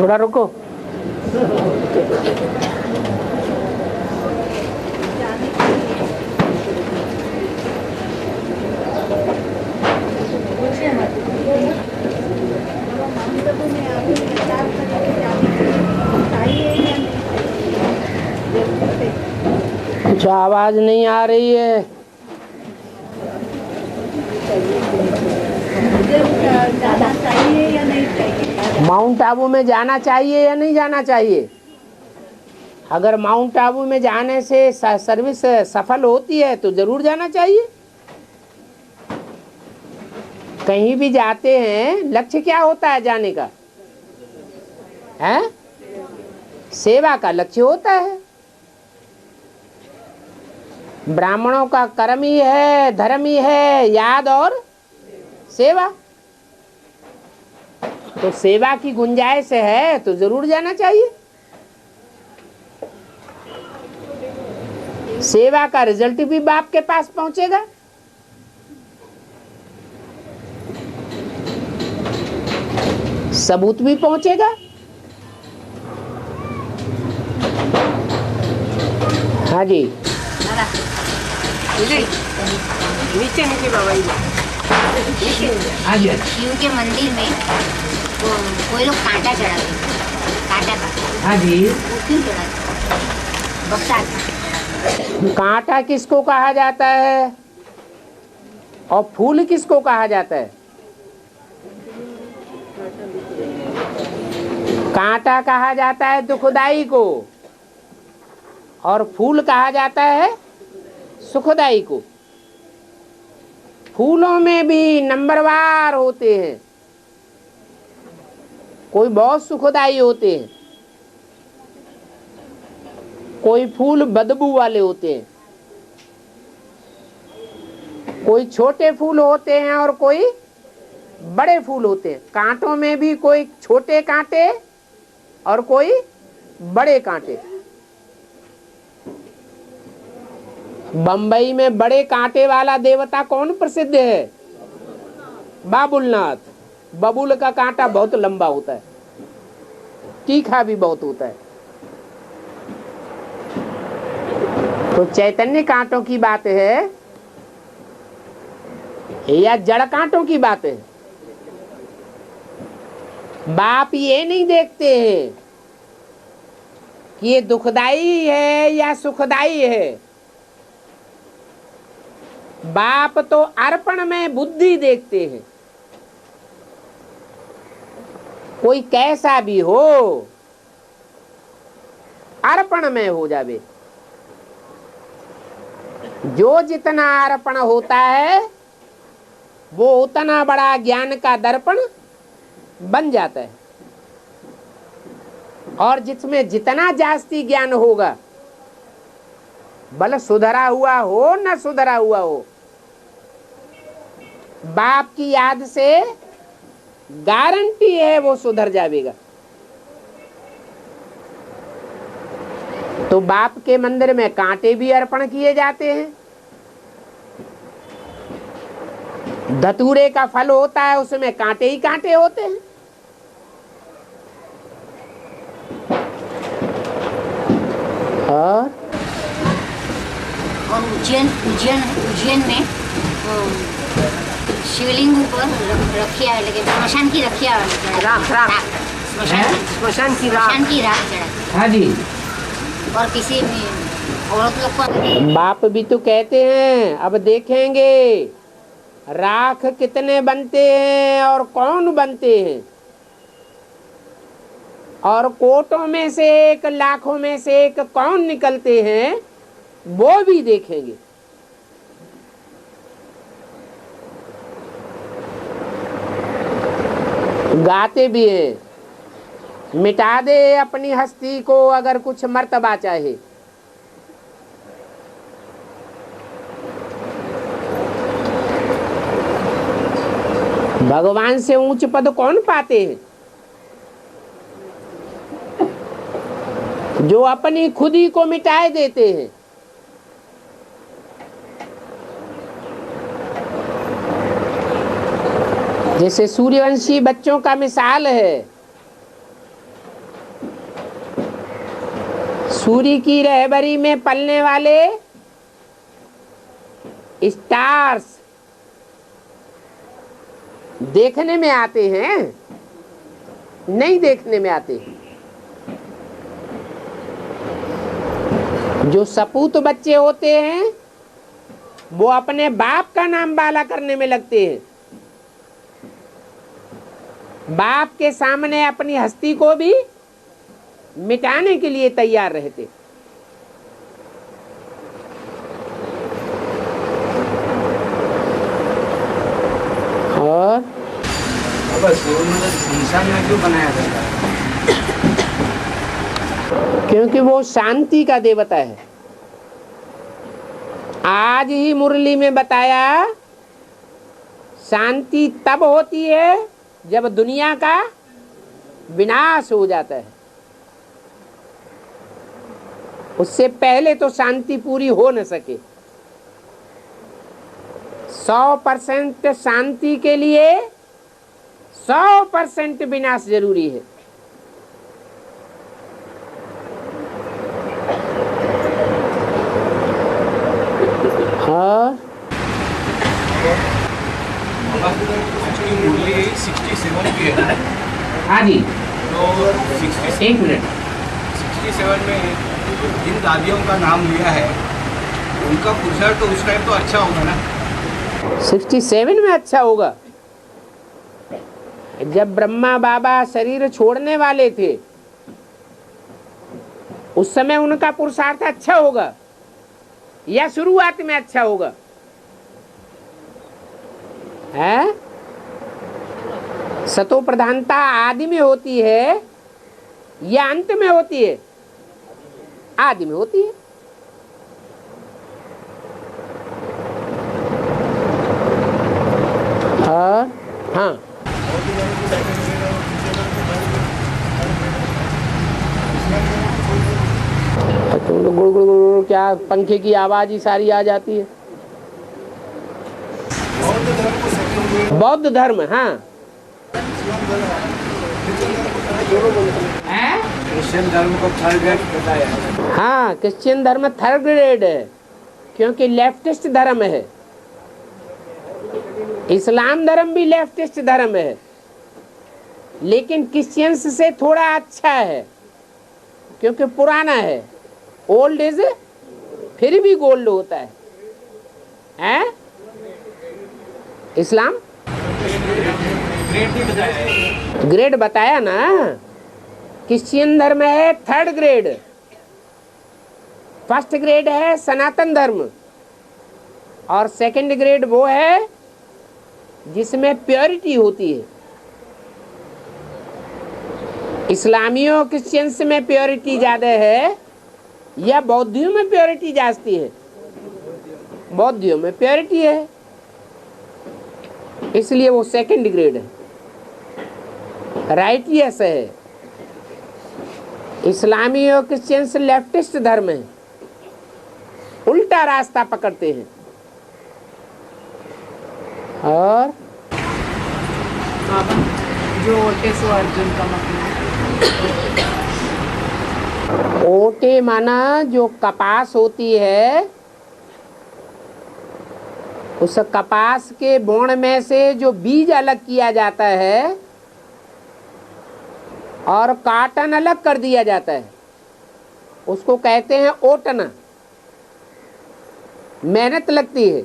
थोड़ा रुको। कुछ आवाज नहीं आ रही है। जाना चाहिए या नहीं चाहिए? माउंट आबू में जाना चाहिए या नहीं जाना चाहिए? अगर माउंट आबू में जाने से सर्विस सफल होती है तो जरूर जाना चाहिए। कहीं भी जाते हैं, लक्ष्य क्या होता है जाने का? है सेवा का लक्ष्य होता है। ब्राह्मणों का कर्म ही है, धर्म ही है याद और सेवा। तो सेवा की गुंजाइश है तो जरूर जाना चाहिए। सेवा का रिजल्ट भी बाप के पास पहुंचेगा। सबूत भी पहुंचेगा। हाँ जी, नीचे नीचे बाबा जी हाँ जी। शिव के मंदिर में कोई लोग कांटा चढ़ाते, कांटा का हाँ जी। वो क्यों चढ़ाते? बक्सा कांटा किसको कहा जाता है और फूल किसको कहा जाता है? कांटा कहा जाता है दुखदाई को और फूल कहा जाता है सुखदाई को। फूलों में भी नंबरवार होते हैं, कोई बहुत सुखदाई होते हैं, कोई फूल बदबू वाले होते हैं, कोई छोटे फूल होते हैं और कोई बड़े फूल होते हैं। कांटों में भी कोई छोटे कांटे और कोई बड़े कांटे। बंबई में बड़े कांटे वाला देवता कौन प्रसिद्ध है? बाबुलनाथ। बबूल का कांटा बहुत लंबा होता है, तीखा भी बहुत होता है। तो चैतन्य कांटों की बात है या जड़ कांटों की बात है? बाप ये नहीं देखते हैं कि ये दुखदाई है या सुखदाई है। बाप तो अर्पण में बुद्धि देखते हैं। कोई कैसा भी हो अर्पण में हो जावे। जो जितना अर्पण होता है वो उतना बड़ा ज्ञान का दर्पण बन जाता है। और जिसमें जितना जास्ती ज्ञान होगा, भले सुधरा हुआ हो न सुधरा हुआ हो, बाप की याद से गारंटी है वो सुधर जाएगा। तो बाप के मंदिर में कांटे भी अर्पण किए जाते हैं। धतूरे का फल होता है, उसमें कांटे ही कांटे होते हैं। और उज्जैन में शिवलिंग पर रखिया, लेकिन स्मशान की रखिया, राख स्मशान की राख चढ़ा। हाँ जी। और किसी औरत लोग को बाप भी तो कहते हैं अब देखेंगे राख कितने बनते हैं और कौन बनते हैं, और कोटों में से एक, लाखों में से एक कौन निकलते हैं वो भी देखेंगे। गाते भी हैं, मिटा दे अपनी हस्ती को अगर कुछ मर्तबा चाहे। भगवान से ऊंच पद कौन पाते हैं? जो अपनी खुदी को मिटाए देते हैं। जैसे सूर्यवंशी बच्चों का मिसाल है, सूर्य की रहबरी में पलने वाले स्टार्स देखने में आते हैं, नहीं देखने में आते। जो सपूत बच्चे होते हैं वो अपने बाप का नाम बाला करने में लगते हैं, बाप के सामने अपनी हस्ती को भी मिटाने के लिए तैयार रहते। और इंसान में क्यों बनाया जाता है? क्योंकि वो शांति का देवता है। आज ही मुरली में बताया, शांति तब होती है जब दुनिया का विनाश हो जाता है, उससे पहले तो शांति पूरी हो न सके। 100% शांति के लिए 100% विनाश जरूरी है। हाँ, मुरली 67 की है। हाँ जी, तो 67 एक मिनट। 67 में जिन दादियों का नाम लिया है उनका पुरुषार्थ तो उस टाइम तो अच्छा होगा ना। 67 में अच्छा होगा। जब ब्रह्मा बाबा शरीर छोड़ने वाले थे उस समय उनका पुरुषार्थ अच्छा होगा या शुरुआत में अच्छा होगा? है? सतो प्रधानता आदि में होती है या अंत में होती है? आदि में होती है। हाँ हाँ, तुम तो गुड़ गुड़ गुड़ क्या पंखे की आवाज ही सारी आ जाती है। बौद्ध धर्म, हाँ, क्रिश्चियन धर्म को थर्ड ग्रेड बताया। हाँ, क्रिश्चियन धर्म थर्ड ग्रेड है क्योंकि लेफ्टिस्ट धर्म है। इस्लाम धर्म भी लेफ्टिस्ट धर्म है, लेकिन क्रिश्चियंस से थोड़ा अच्छा है क्योंकि पुराना है। ओल्ड इज फिर भी गोल्ड होता है, हैं? इस्लाम ग्रेड बताया ना। क्रिश्चियन धर्म है थर्ड ग्रेड, फर्स्ट ग्रेड है सनातन धर्म, और सेकंड ग्रेड वो है जिसमें प्योरिटी होती है। इस्लामियों क्रिश्चियंस में प्योरिटी ज्यादा है या बौद्धियों में प्योरिटी जास्ती है? बौद्धियों में प्योरिटी है, इसलिए वो सेकंड ग्रेड है। राइटियस है। इस्लामी और क्रिश्चियंस लेफ्टिस्ट धर्म है, उल्टा रास्ता पकड़ते हैं। और जो ओटे सो अर्जुन का मतलब ओटे माना जो कपास होती है, उस कपास के बोण में से जो बीज अलग किया जाता है और काटन अलग कर दिया जाता है, उसको कहते हैं ओटना। मेहनत लगती है,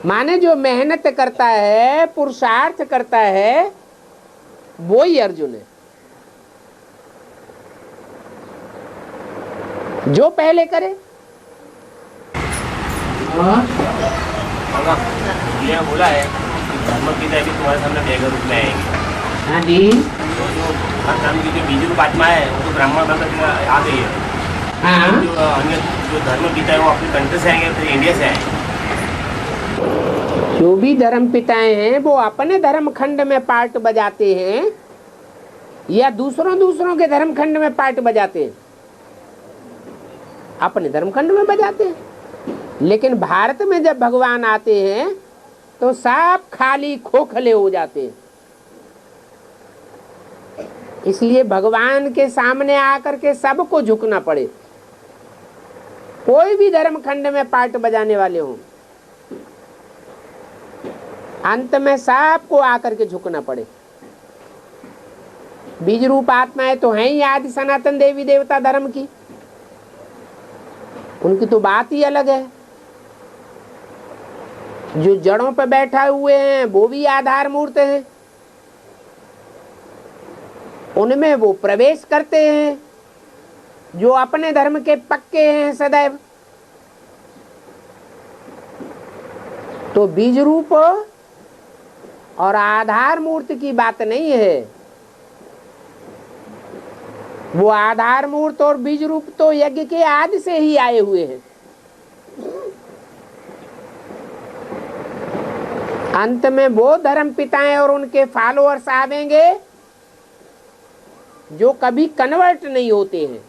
माने जो मेहनत करता है, पुरुषार्थ करता है, वो ही अर्जुन है। जो पहले करे। ये बोला है धर्म पिता भी तुम्हारे सामने बेगर रूप में आएंगे। हाँ जी, तो जो हर धर्म की जो बीजू आत्मा है वो तो ब्राह्मण बनकर आ गई है। हाँ, जो अन्य जो धर्म पिता है वो अपने कंट्री से आएंगे, फिर इंडिया से आएंगे। जो भी धर्म पिताएं हैं वो अपने धर्म खंड में पार्ट बजाते हैं या दूसरों के धर्म खंड में पार्ट बजाते हैं? अपने धर्म खंड में बजाते हैं। लेकिन भारत में जब भगवान आते हैं तो सब खाली खोखले हो जाते हैं। इसलिए भगवान के सामने आकर के सबको झुकना पड़े। कोई भी धर्म खंड में पार्ट बजाने वाले हों, अंत में सबको आकर के झुकना पड़े। बीज रूप आत्माएं तो हैं ही आदि सनातन देवी देवता धर्म की, उनकी तो बात ही अलग है। जो जड़ों पर बैठा हुए हैं वो भी आधार मूर्त हैं, उनमें वो प्रवेश करते हैं जो अपने धर्म के पक्के हैं सदैव। तो बीज रूप और आधार मूर्त की बात नहीं है। वो आधार मूर्त और बीज रूप तो यज्ञ के आदि से ही आए हुए हैं। अंत में वो धर्म पिताएं और उनके फॉलोअर्स आवेंगे जो कभी कन्वर्ट नहीं होते हैं।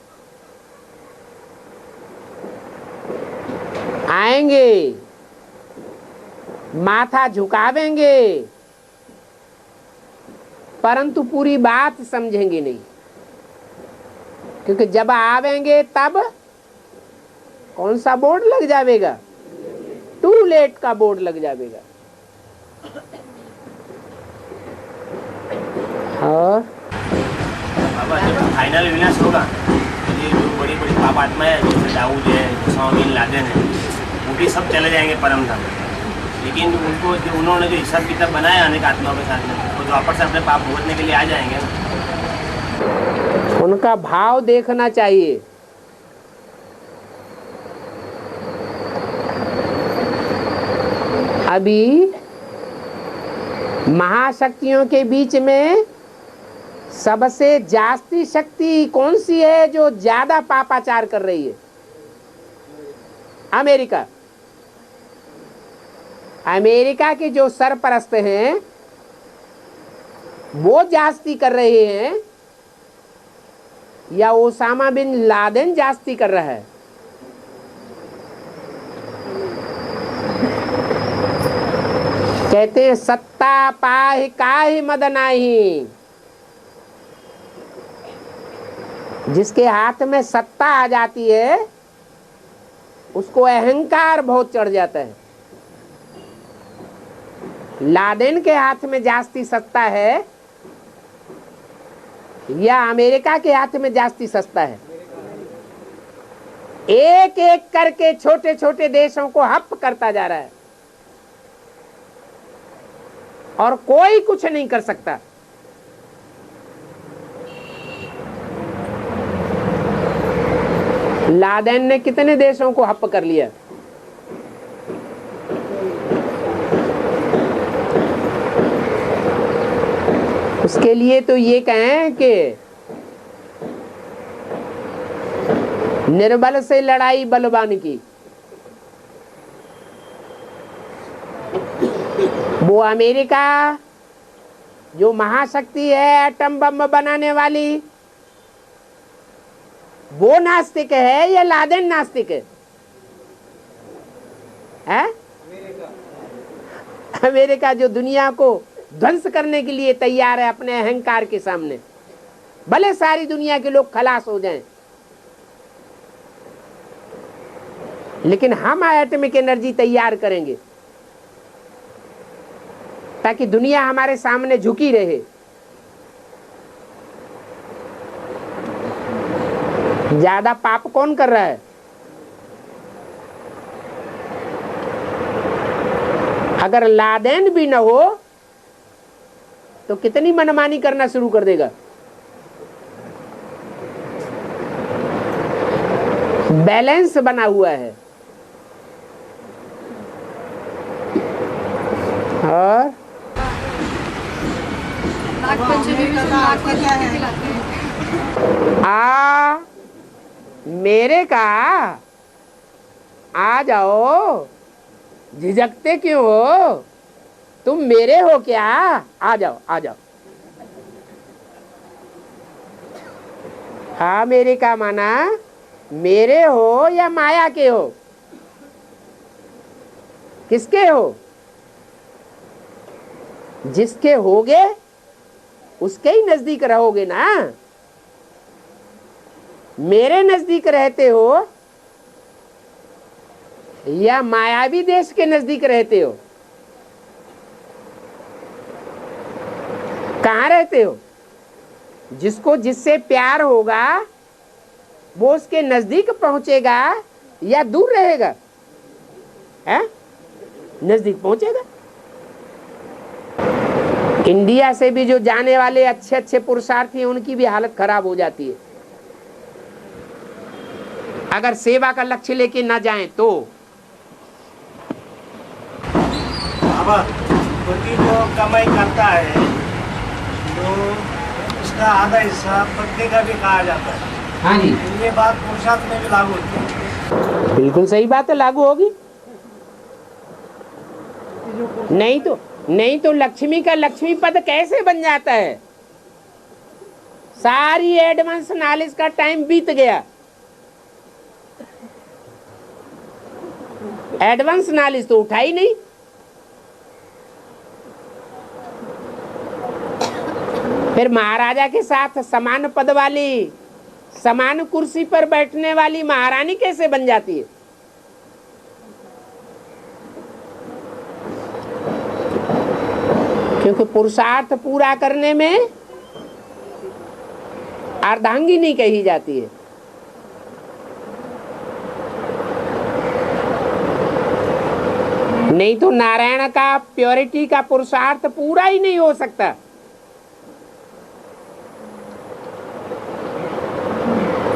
आएंगे, माथा झुकावेंगे, परंतु पूरी बात समझेंगे नहीं। क्योंकि जब आवेंगे तब कौन सा बोर्ड लग जाएगा? टू लेट का बोर्ड लग जाएगा। और बाबा जब फाइनल विनाश होगा तो ये जो बड़ी बड़ी पाप आत्माएं हैं, जैसे दाऊद है, उसामा बिन लादेन है, वो भी सब चले जाएंगे परम धाम। लेकिन उनको जो उन्होंने जो हिसाब किताब बनाया अनेक आत्माओं के साथ में, वो जो वापस से अपने पाप भुगतने के लिए आ जाएंगे। उनका भाव देखना चाहिए। अभी महाशक्तियों के बीच में सबसे जास्ती शक्ति कौन सी है जो ज्यादा पापाचार कर रही है? अमेरिका। अमेरिका के जो सरपरस्त हैं वो जास्ती कर रहे हैं या ओसामा बिन लादेन जास्ती कर रहा है? कहते हैं सत्ता पाहि काहि मद नाही। जिसके हाथ में सत्ता आ जाती है उसको अहंकार बहुत चढ़ जाता है। लादेन के हाथ में जास्ती सत्ता है या अमेरिका के हाथ में जास्ती सत्ता है? एक एक करके छोटे छोटे देशों को हप करता जा रहा है और कोई कुछ नहीं कर सकता। लादेन ने कितने देशों को हप कर लिया? उसके लिए तो ये कहें कि निर्बल से लड़ाई बलवान की। वो अमेरिका जो महाशक्ति है एटम बम बनाने वाली, वो नास्तिक है या लादेन नास्तिक है? अमेरिका जो दुनिया को ध्वंस करने के लिए तैयार है अपने अहंकार के सामने, भले सारी दुनिया के लोग खलास हो जाएं, लेकिन हम एटॉमिक एनर्जी तैयार करेंगे ताकि दुनिया हमारे सामने झुकी रहे। ज्यादा पाप कौन कर रहा है? अगर लादेन भी न हो तो कितनी मनमानी करना शुरू कर देगा। बैलेंस बना हुआ है। और मेरे का आ जाओ, झिझकते क्यों हो? तुम मेरे हो क्या? आ जाओ आ जाओ। हाँ, मेरे का माना मेरे हो या माया के हो? किसके हो? जिसके होगे उसके ही नजदीक रहोगे ना। मेरे नजदीक रहते हो या मायावी देश के नजदीक रहते हो? कहाँ रहते हो? जिसको जिससे प्यार होगा वो उसके नजदीक पहुंचेगा या दूर रहेगा? है? नजदीक पहुंचेगा। इंडिया से भी जो जाने वाले अच्छे अच्छे पुरुषार्थी हैं उनकी भी हालत खराब हो जाती है अगर सेवा का लक्ष्य लेके ना जाएं तो। बाबा, पति जो कमाई करता है तो उसका आधा हिस्सा पत्नी का भी कहा जाता है। हाँ जी, ये बात पुरुषार्थ में भी लागू होती है। बिल्कुल सही बात है, लागू होगी। नहीं तो लक्ष्मी का लक्ष्मी पद कैसे बन जाता है? सारी एडवांस नॉलेज का टाइम बीत गया। एडवांस नॉलेज तो उठा ही नहीं। फिर महाराजा के साथ समान पद वाली, समान कुर्सी पर बैठने वाली महारानी कैसे बन जाती है? क्योंकि पुरुषार्थ पूरा करने में अर्धांगिनी कही जाती है। नहीं तो नारायण का प्योरिटी का पुरुषार्थ पूरा ही नहीं हो सकता।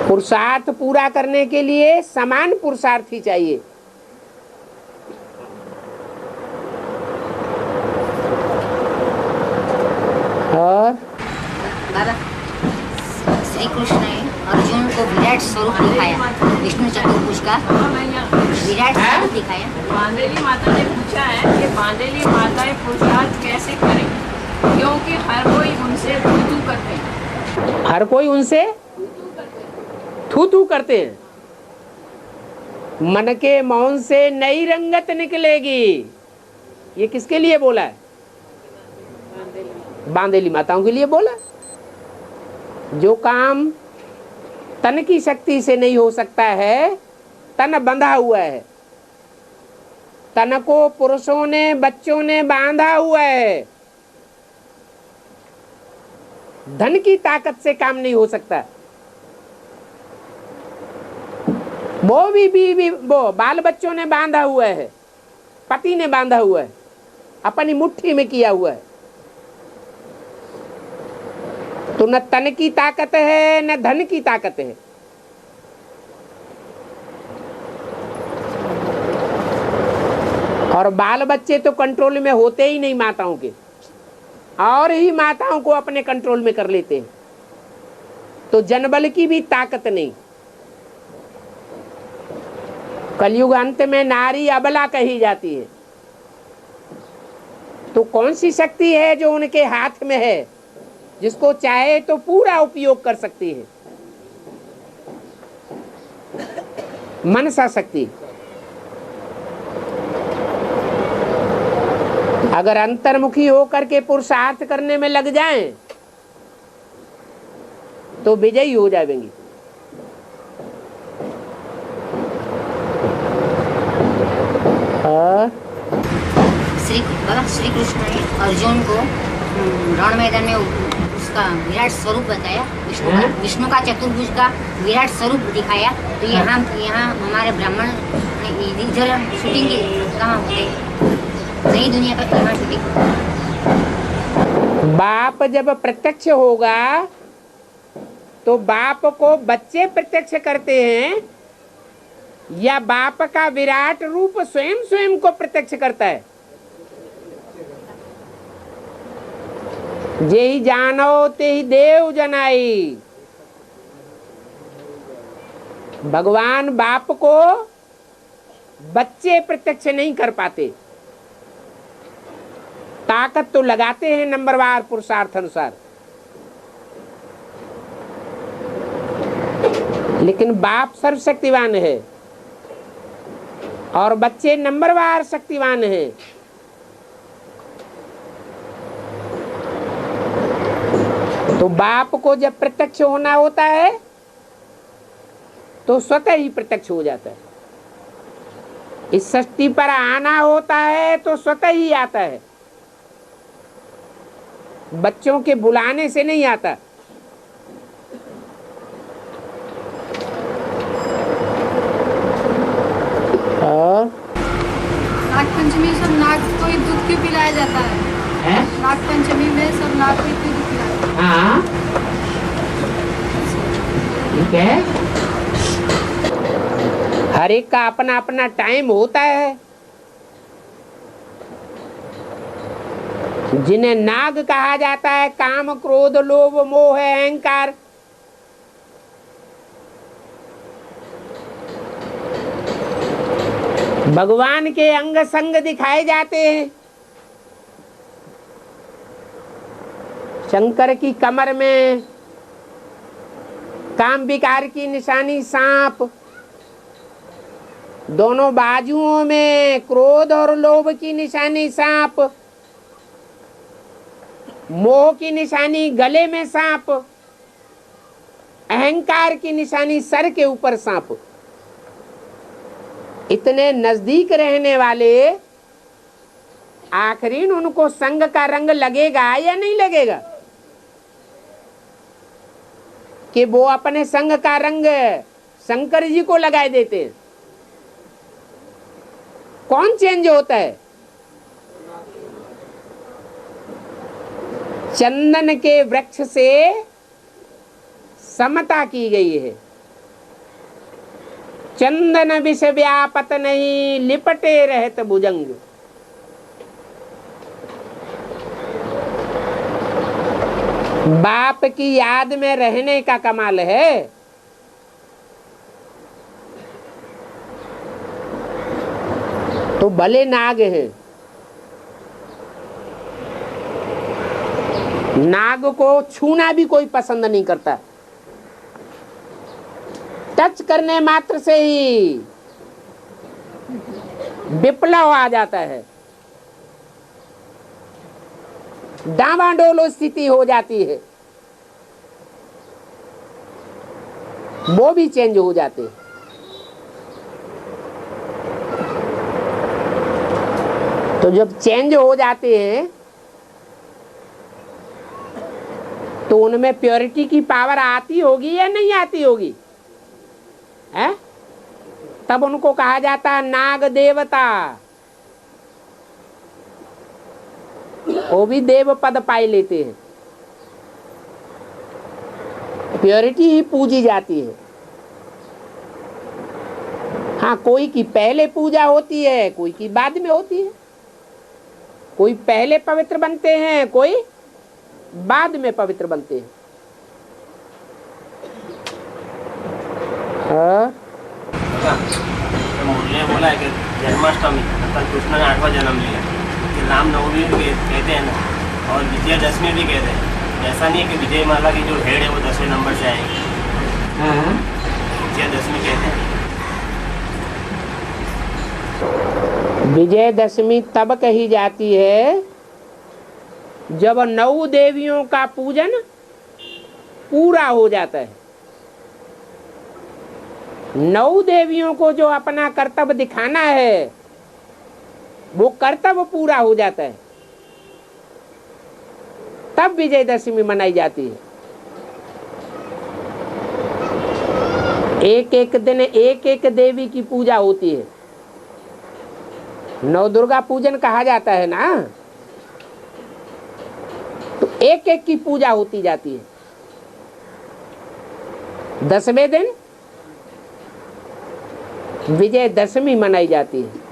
पुरुषार्थ पूरा करने के लिए समान पुरुषार्थी चाहिए। और बाबा, श्री कृष्ण ने अर्जुन को विराट स्वरूप दिखाया, विष्णु चतुर्भुज का विराट स्वरूप दिखाया। बांदेली माता ने पूछा है कि बांदेली माताएं पुरुषार्थ कैसे करें, क्योंकि हर कोई उनसे थू करते हैं। हर कोई उनसे थू करते हैं। मन के मौन से नई रंगत निकलेगी, ये किसके लिए बोला है? बांदेली माताओं के लिए बोला। जो काम तन की शक्ति से नहीं हो सकता है, तन बंधा हुआ है, तन को पुरुषों ने बच्चों ने बांधा हुआ है। धन की ताकत से काम नहीं हो सकता। वो भी वो बाल बच्चों ने बांधा हुआ है, पति ने बांधा हुआ है, अपनी मुट्ठी में किया हुआ है। तो न तन की ताकत है न धन की ताकत है। और बाल बच्चे तो कंट्रोल में होते ही नहीं माताओं के, और ही माताओं को अपने कंट्रोल में कर लेते हैं। तो जनबल की भी ताकत नहीं। कलयुग अंत में नारी अबला कही जाती है। तो कौन सी शक्ति है जो उनके हाथ में है, जिसको चाहे तो पूरा उपयोग कर सकती है? मनसा शक्ति। अगर अंतर्मुखी होकर के पुरुषार्थ करने में लग जाएं तो विजयी हो जाएंगी। श्री कृष्ण ने अर्जुन को रण मैदान में उसका विराट स्वरूप बताया, विष्णु का चतुर्भुज का विराट स्वरूप दिखाया। तो यहाँ हमारे ब्राह्मण इधर शूटिंग कहाँ होते, नई दुनिया का यहाँ शूटिंग। बाप जब प्रत्यक्ष होगा तो बाप को बच्चे प्रत्यक्ष करते हैं या बाप का विराट रूप स्वयं को प्रत्यक्ष करता है? जे ही जानो ते ही देव जनाई। भगवान बाप को बच्चे प्रत्यक्ष नहीं कर पाते, ताकत तो लगाते हैं नंबरवार पुरुषार्थ अनुसार, लेकिन बाप सर्वशक्तिवान है और बच्चे नंबरवार शक्तिवान हैं। तो बाप को जब प्रत्यक्ष होना होता है तो स्वतः ही प्रत्यक्ष हो जाता है। इस सृष्टि पर आना होता है तो स्वतः ही आता है, बच्चों के बुलाने से नहीं आता। और नाग पंचमी सब नाग को ही दूध क्यों पिलाया जाता है? नाग पंचमी में सब नाग को ही क्यों दूध पिलाया जाता है? हाँ ठीक है, हर एक का अपना अपना टाइम होता है। जिन्हें नाग कहा जाता है, काम क्रोध लोभ मोह अहंकार, भगवान के अंग संग दिखाए जाते हैं। शंकर की कमर में काम विकार की निशानी सांप, दोनों बाजुओं में क्रोध और लोभ की निशानी सांप, मोह की निशानी गले में सांप, अहंकार की निशानी सर के ऊपर सांप। इतने नजदीक रहने वाले आखिरी उनको संग का रंग लगेगा या नहीं लगेगा? कि वो अपने संग का रंग शंकर जी को लगाए देते हैं। कौन चेंज होता है? चंदन के वृक्ष से समता की गई है। चंदन विष व्यापत नहीं, लिपटे रहत भुजंग। बाप की याद में रहने का कमाल है। तो भले नाग है, नाग को छूना भी कोई पसंद नहीं करता। टच करने मात्र से ही विप्लव आ जाता है, डावाडोल स्थिति हो जाती है, वो भी चेंज हो जाते हैं। तो जब चेंज हो जाते हैं तो उनमें प्योरिटी की पावर आती होगी या नहीं आती होगी? है? तब उनको कहा जाता है नाग देवता। वो भी देव पद पाए लेते हैं, प्योरिटी ही पूजी जाती है। हाँ, कोई की पहले पूजा होती है, कोई की बाद में होती है। कोई पहले पवित्र बनते हैं, कोई बाद में पवित्र बनते हैं। मुरली ने बोला है कि जन्माष्टमी कल कृष्ण ने 8वां जन्म लिया, कि रामनवमी भी कहते हैं ना, और विजयादशमी भी कहते हैं। ऐसा नहीं है कि विजय माला की जो हेड है वो 10वें नंबर से आएगी। विजयादशमी कहते हैं। विजयदशमी तब कही जाती है जब 9 देवियों का पूजन पूरा हो जाता है। 9 देवियों को जो अपना कर्तव्य दिखाना है वो कर्तव्य पूरा हो जाता है, तब विजयदशमी मनाई जाती है। एक एक दिन एक एक देवी की पूजा होती है। 9 दुर्गा पूजन कहा जाता है ना, तो एक एक की पूजा होती जाती है। 10वें दिन विजयदशमी मनाई जाती है।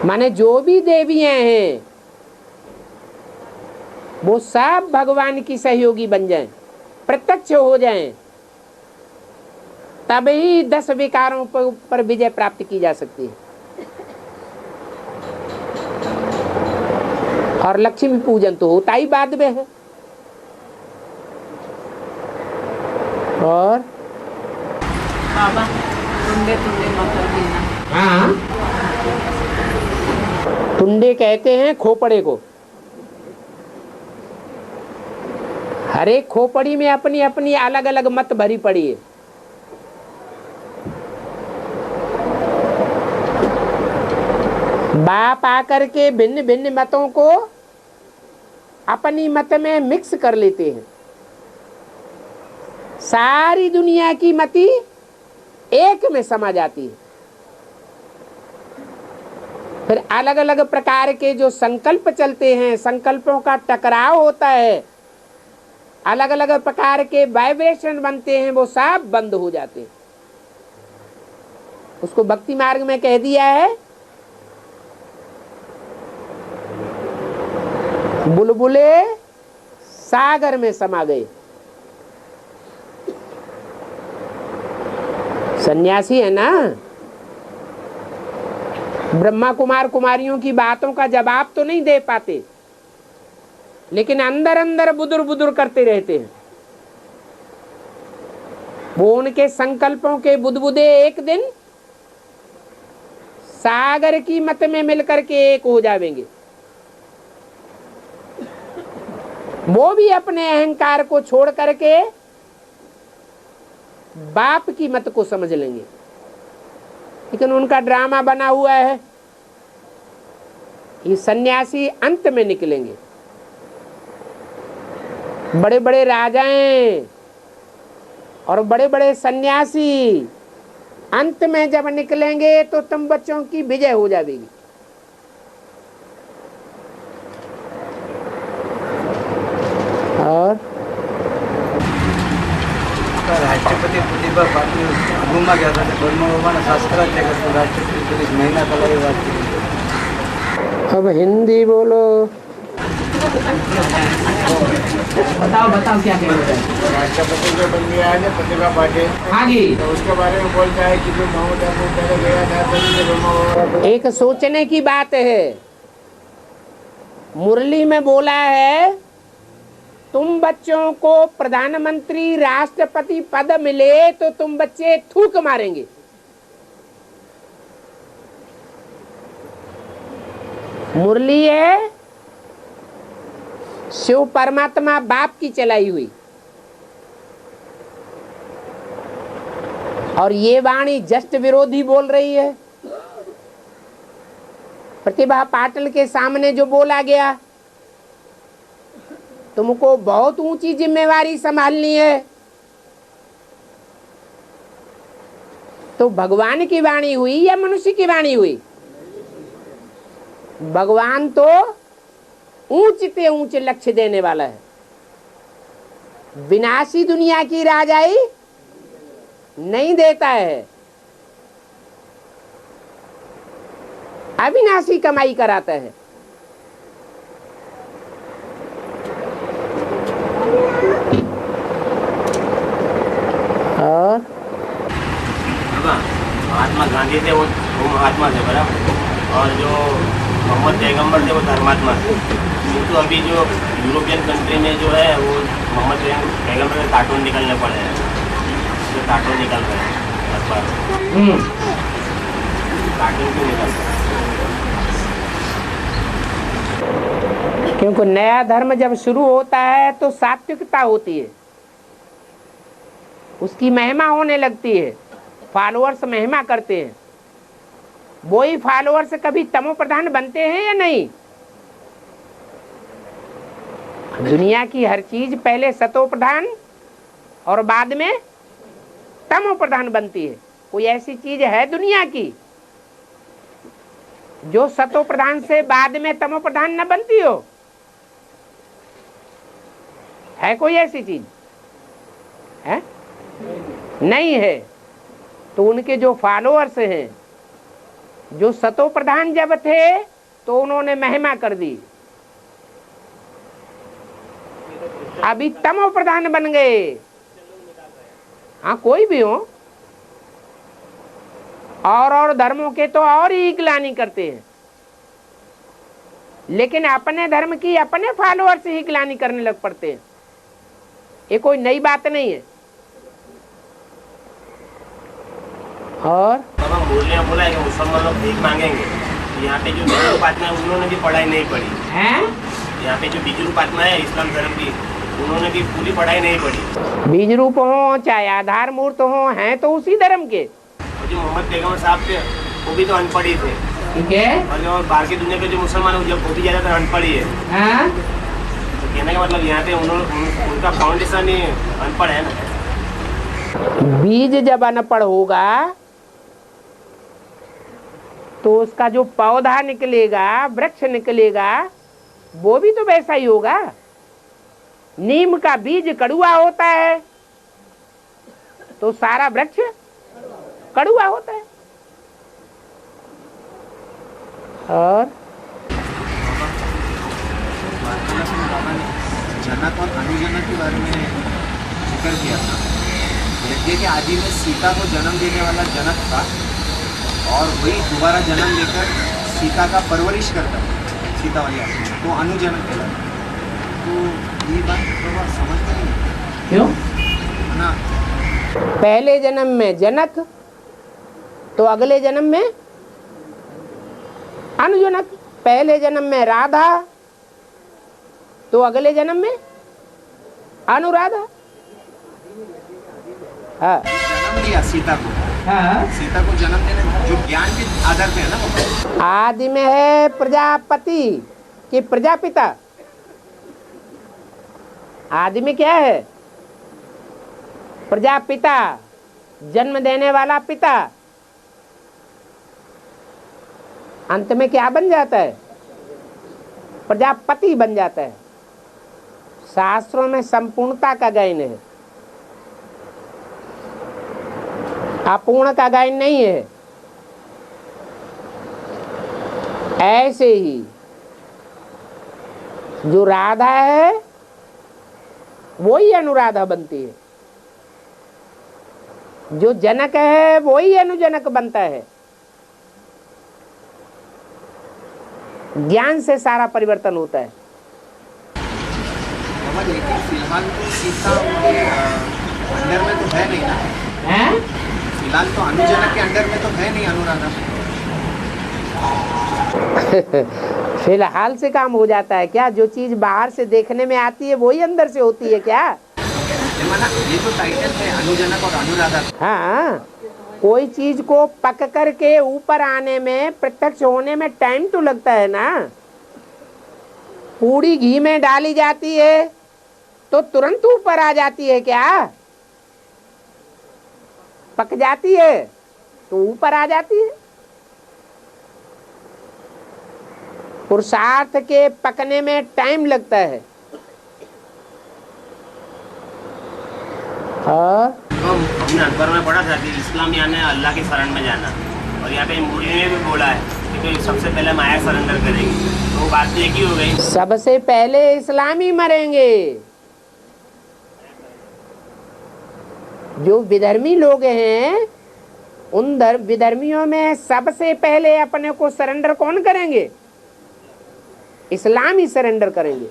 माने जो भी देवियां हैं वो सब भगवान की सहयोगी बन जाएं, प्रत्यक्ष हो जाएं, तभी 10 विकारों पर विजय प्राप्त की जा सकती है। और लक्ष्मी पूजन तो होता ही बाद में है। और बाबा टुंडे टुंडे मकर देना। हाँ, टुंडे कहते हैं खोपड़े को। हर एक खोपड़ी में अपनी अपनी अलग अलग मत भरी पड़ी है। बाप आकर के भिन्न भिन्न मतों को अपनी मत में मिक्स कर लेते हैं। सारी दुनिया की मति एक में समा जाती है। फिर अलग अलग प्रकार के जो संकल्प चलते हैं, संकल्पों का टकराव होता है, अलग अलग प्रकार के वाइब्रेशन बनते हैं, वो सब बंद हो जाते हैं। उसको भक्ति मार्ग में कह दिया है बुलबुले सागर में समा गए। सन्यासी है ना, ब्रह्मा कुमार कुमारियों की बातों का जवाब तो नहीं दे पाते, लेकिन अंदर अंदर बुदुर बुदुर करते रहते हैं। वो उनके संकल्पों के बुदबुदे एक दिन सागर की मत में मिलकर के एक हो जाएंगे। वो भी अपने अहंकार को छोड़ करके बाप की मत को समझ लेंगे। लेकिन उनका ड्रामा बना हुआ है, ये सन्यासी अंत में निकलेंगे। बड़े बड़े राजाएं और बड़े बड़े सन्यासी अंत में जब निकलेंगे तो तुम बच्चों की विजय हो जाएगी। और राष्ट्रपति प्रतिभा पाटिल घूमा गया था, ब्रह्मा शास्त्र तो राष्ट्रपति महीना कलाई बात की। अब हिंदी बोलो। बताओ क्या कह रहे हैं। राष्ट्रपति जो बन गया है ना प्रतिभा पाटिल, हाँ जी, तो उसके बारे में बोलता है कि जो माउंट आबू पहले गया था तो एक सोचने की बात है। मुरली में बोला है तुम बच्चों को प्रधानमंत्री राष्ट्रपति पद मिले तो तुम बच्चे थूक मारेंगे। मुरली है शिव परमात्मा बाप की चलाई हुई, और ये वाणी जस्ट विरोधी बोल रही है। प्रतिभा पाटिल के सामने जो बोला गया, तुमको बहुत ऊंची जिम्मेवारी संभालनी है, तो भगवान की वाणी हुई या मनुष्य की वाणी हुई? भगवान तो ऊंचे ऊंचे लक्ष्य देने वाला है। विनाशी दुनिया की राजाई नहीं देता है, अविनाशी कमाई कराता है। और महात्मा गांधी थे वो महात्मा थे बराबर, और जो मोहम्मद पैगंबर थे वो धर्मात्मा थे। किंतु अभी जो यूरोपियन कंट्री में जो है वो मोहम्मद पैगंबर के कार्टून निकलने पड़े हैं, जो कार्टून निकल रहे हैं अखबार। कार्टून क्यों निकल रहे हैं? क्योंकि नया धर्म जब शुरू होता है तो सात्विकता होती है, उसकी महिमा होने लगती है, फॉलोअर्स महिमा करते हैं। वही फॉलोअर्स कभी तमो प्रधान बनते हैं या नहीं? दुनिया की हर चीज पहले सतो प्रधान और बाद में तमो प्रधान बनती है। कोई ऐसी चीज है दुनिया की जो सतो प्रधान से बाद में तमो प्रधान न बनती हो? है कोई ऐसी चीज? है? नहीं है। तो उनके जो फॉलोअर्स हैं, जो सतो प्रधान जब थे तो उन्होंने महिमा कर दी, अभी तमो प्रधान बन गए। हाँ, कोई भी हो, और धर्मों के तो और ही गिलानी करते हैं, लेकिन अपने धर्म की अपने फॉलोअर्स ही गिलानी करने लग पड़ते हैं। ये कोई नई बात नहीं है। और बाबा मुरली में बोला है कि मुसलमान लोग भीख मांगेंगे। यहाँ पे जो बिजुर्ग आत्मा है उन्होंने भी पढ़ाई नहीं पढ़ी है। यहाँ पे जो बिजुर्ग आत्मा है इस्लाम धर्म की, उन्होंने भी पूरी पढ़ाई नहीं पढ़ी। बीज रूप हो चाहे आधार मूर्त हो, हैं तो उसी धर्म के। और जो मोहम्मद पैगंबर साहब थे वो भी तो अनपढ़ ही थे, ठीक है। और जो बाहर की दुनिया के जो मुसलमान हैं वो भी ज़्यादातर अनपढ़ ही है। हाँ? तो कहने का मतलब यहाँ पे उनका फाउंडेशन ही अनपढ़ है ना। बीज जब अनपढ़ होगा तो उसका जो पौधा निकलेगा, वृक्ष निकलेगा, वो भी तो वैसा ही होगा। नीम का बीज कड़ुआ होता है तो सारा वृक्ष कड़ुआ होता है। और जनक और अनुजनक के बारे में जिक्र किया था। यज्ञ के आदि में सीता को जन्म देने वाला जनक था और वही दोबारा जन्म लेकर सीता का परवरिश करता है, सीता वाली आदमी तो अनुजनक कहलाता है। तो ये बात थोड़ा समझ में नहीं क्यों है ना। पहले जन्म में जनक तो अगले जन्म में अनुजनक, पहले जन्म में राधा तो अगले जन्म में अनुराधा। हाँ। जन्म दिया सीता को, हाँ। सीता को जन्म देने जो ज्ञान के आधार पे है ना वो। आदि में है प्रजापति कि प्रजापिता। आदि में क्या है? प्रजापिता, जन्म देने वाला पिता। अंत में क्या बन जाता है? प्रजापति बन जाता है। शास्त्रों में संपूर्णता का गायन है, अपूर्ण का गायन नहीं है। ऐसे ही जो राधा है वही अनुराधा बनती है, जो जनक है वही अनुजनक बनता है। ज्ञान से सारा परिवर्तन होता है। लेकिन फिलहाल तो सीता उनके अंडर में तो है नहीं ना। हैं? फिलहाल तो अनुजनक के अंडर में तो है नहीं अनुराधा। फिलहाल से काम हो जाता है क्या? जो चीज बाहर से देखने में आती है वही अंदर से होती है क्या? ये तो टाइटल है अनुजनक और अनुराधा। हाँ, कोई चीज को पक करके ऊपर आने में, प्रत्यक्ष होने में टाइम तो लगता है ना। पूरी घी में डाली जाती है तो तुरंत ऊपर आ जाती है क्या? पक जाती है तो ऊपर आ जाती है। पुरुषार्थ के पकने में टाइम लगता है। और हमने अकबर में पढ़ा था कि इस्लाम यानी अल्लाह की शरण में जाना, और यहाँ पे मुरली ने भी बोला है कि तो सबसे पहले माया सरेंडर करेंगे। तो वो बात एक ही हो गई, सबसे पहले इस्लामी मरेंगे। जो विधर्मी लोग हैं उन विधर्मियों में सबसे पहले अपने को सरेंडर कौन करेंगे? इस्लाम ही सरेंडर करेंगे।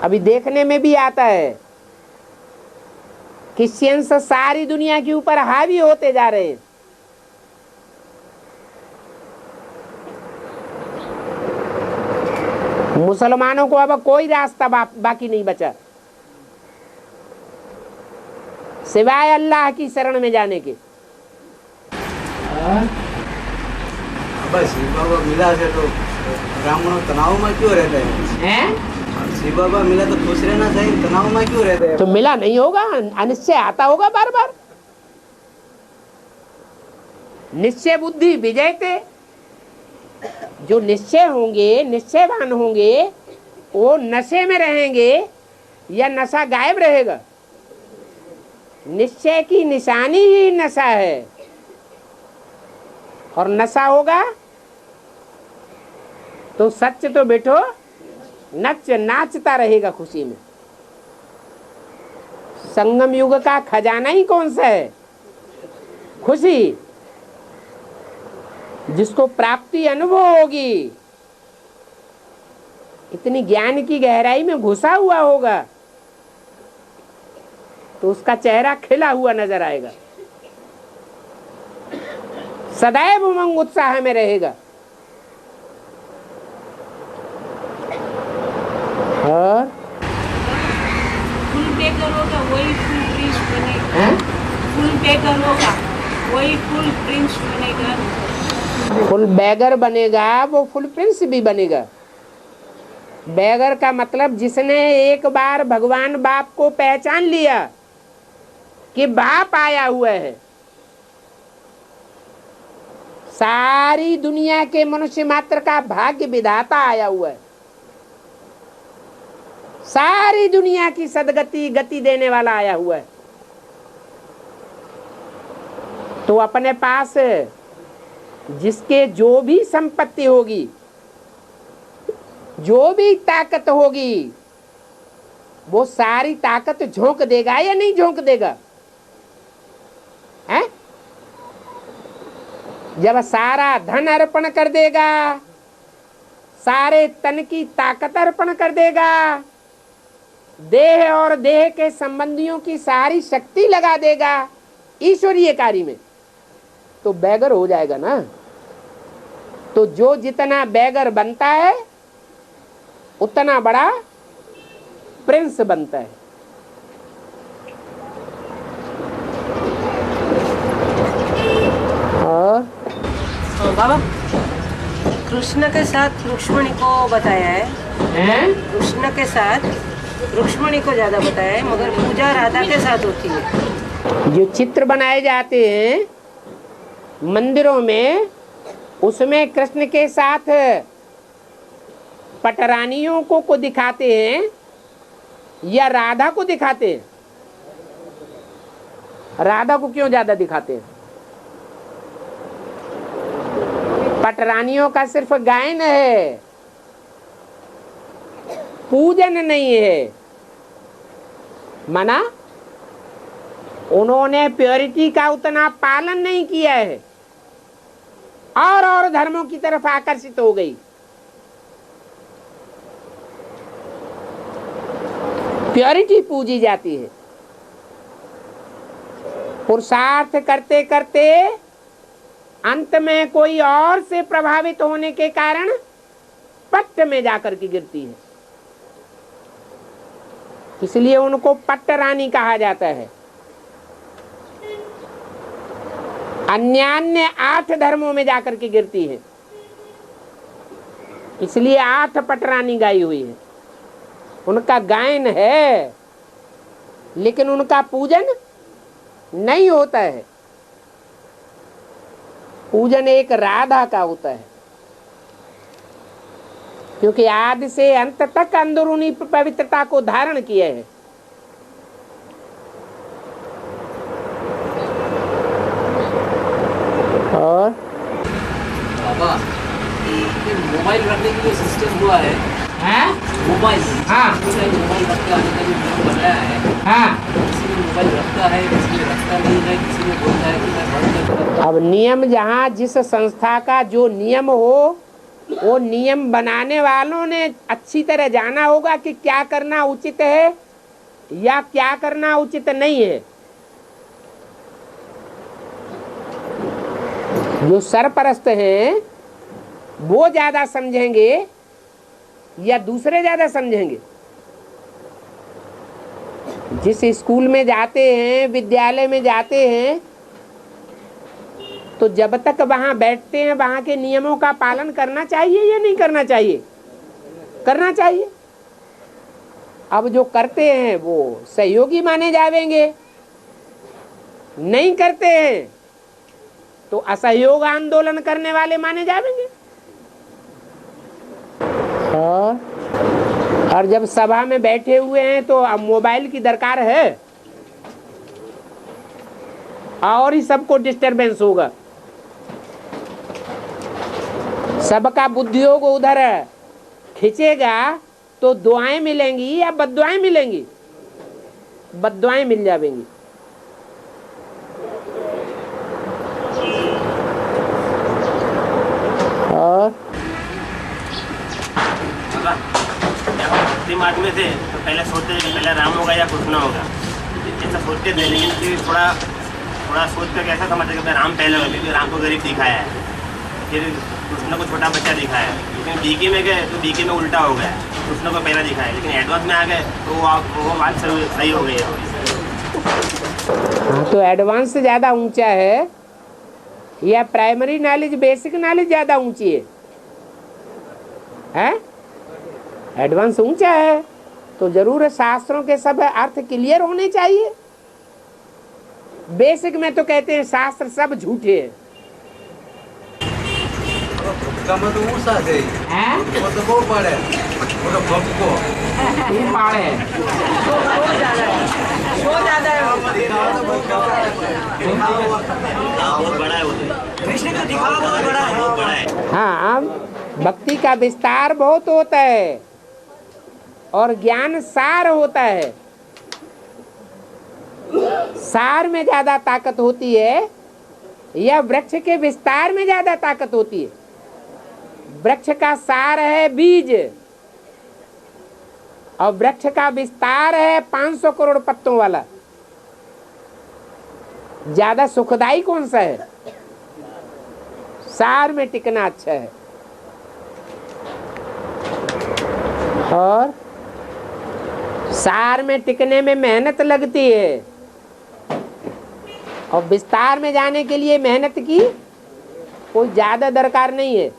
अभी देखने में भी आता है क्रिश्चियंस सारी दुनिया के ऊपर हावी होते जा रहे हैं। मुसलमानों को अब कोई रास्ता बाकी नहीं बचा सिवाय अल्लाह की शरण में जाने के। बस शिव बाबा मिला से तो ब्राह्मणों तनाव में क्यों रहते हैं? शिव बाबा मिला तो खुश रहना चाहिए, तनाव में क्यों रहते हैं? तो मिला नहीं होगा, अनिश्चय आता होगा बार बार। निश्चय बुद्धि विजयते। जो निश्चय होंगे, निश्चयवान होंगे, वो नशे में रहेंगे या नशा गायब रहेगा? निश्चय की निशानी ही नशा है, और नशा होगा तो सच तो बैठो नाचता रहेगा खुशी में। संगम युग का खजाना ही कौन सा है? खुशी। जिसको प्राप्ति अनुभव होगी, इतनी ज्ञान की गहराई में घुसा हुआ होगा, तो उसका चेहरा खिला हुआ नजर आएगा, सदैव उमंग उत्साह में रहेगा। बेगर होगा वही फुल प्रिंस बनेगा। फुल बैगर बनेगा वो फुल प्रिंस भी बनेगा। बैगर का मतलब जिसने एक बार भगवान बाप को पहचान लिया कि बाप आया हुआ है, सारी दुनिया के मनुष्य मात्र का भाग्य विधाता आया हुआ है, सारी दुनिया की सदगति गति देने वाला आया हुआ है, तो अपने पास जिसके जो भी संपत्ति होगी, जो भी ताकत होगी, वो सारी ताकत झोंक देगा या नहीं झोंक देगा? हैं? जब सारा धन अर्पण कर देगा, सारे तन की ताकत अर्पण कर देगा, देह और देह के संबंधियों की सारी शक्ति लगा देगा ईश्वरीय कार्य में, तो बैगर हो जाएगा ना। तो जो जितना बैगर बनता है उतना बड़ा प्रिंस बनता है। और बाबा कृष्ण के साथ रुक्मिणी को बताया है, कृष्ण के साथ रुक्मिणी को ज्यादा बताया है, मगर पूजा राधा के साथ होती है। जो चित्र बनाए जाते हैं मंदिरों में, उसमें कृष्ण के साथ पटरानियों को दिखाते हैं या राधा को दिखाते हैं? राधा को क्यों ज्यादा दिखाते हैं? पटरानियों का सिर्फ गायन है, पूजन नहीं है। माना उन्होंने प्योरिटी का उतना पालन नहीं किया है और धर्मों की तरफ आकर्षित हो गई। प्योरिटी पूजी जाती है। पुरुषार्थ करते करते अंत में कोई और से प्रभावित होने के कारण पट्ट में जाकर के गिरती है, इसलिए उनको पट्ट रानी कहा जाता है। अन्यान्य 8 धर्मों में जाकर के गिरती है, इसलिए 8 पटरानी गाई हुई है। उनका गायन है लेकिन उनका पूजन नहीं होता है। पूजन एक राधा का होता है, क्योंकि आदि से अंत तक अंदरूनी पवित्रता को धारण किए है। और बाबा ये मोबाइल रखने के लिए सिस्टम हुआ है, मोबाइल, हाँ, मोबाइल रखता है, जो नियम बनाया है, हाँ, किसी ने मोबाइल रखता है, किसी ने रखता नहीं है, किसी ने बोलता है कि मैं बंद करता हूं। अब नियम, जहाँ जिस संस्था का जो नियम हो, वो नियम बनाने वालों ने अच्छी तरह जाना होगा कि क्या करना उचित है या क्या करना उचित नहीं है। जो सरपरस्त हैं वो ज्यादा समझेंगे या दूसरे ज्यादा समझेंगे? जिस स्कूल में जाते हैं, विद्यालय में जाते हैं, तो जब तक वहां बैठते हैं वहां के नियमों का पालन करना चाहिए या नहीं करना चाहिए? करना चाहिए। अब जो करते हैं वो सहयोगी माने जाएंगे, नहीं करते हैं तो असहयोग आंदोलन करने वाले माने जाएंगे। और जब सभा में बैठे हुए हैं तो अब मोबाइल की दरकार है और ही सबको डिस्टरबेंस होगा। सबका बुद्धियोग उधर खिंचेगा तो दुआएं मिलेंगी या बद्दुआएं मिलेंगी? बद्दुआएं मिल जाएंगी। और दिमाग में थे तो पहले सोचते थे कि पहले राम होगा या कृष्ण होगा, ऐसा सोचते थे। लेकिन फिर थोड़ा सोच कर ऐसा समझते कि राम पहले होगा, क्योंकि राम को गरीब दिखाया है, फिर कृष्ण को छोटा बच्चा दिखाया है। लेकिन बीके में गए तो बीके में उल्टा हो गया, कृष्ण को पहला दिखाया, लेकिन एडवांस में आ गए तो वो बात सही हो गई है। हाँ, तो एडवांस ज्यादा ऊंचा है या प्राइमरी नॉलेज बेसिक नॉलेज ज्यादा ऊंची है? एडवांस ऊंचा है तो जरूर शास्त्रों के सब अर्थ क्लियर होने चाहिए। बेसिक में तो कहते हैं शास्त्र सब झूठे हैं। कम तो ऊंचा है, वो तो बहुत बड़ा है, वो तो भक्को ये पाड़े है। हाँ, भक्ति का विस्तार बहुत होता है और ज्ञान सार होता है। सार में ज्यादा ताकत होती है या वृक्ष के विस्तार में ज्यादा ताकत होती है? वृक्ष का सार है बीज और वृक्ष का विस्तार है 500 करोड़ पत्तों वाला। ज्यादा सुखदाई कौन सा है? सार में टिकना अच्छा है। और सार में टिकने में मेहनत लगती है और विस्तार में जाने के लिए मेहनत की कोई ज्यादा दरकार नहीं है।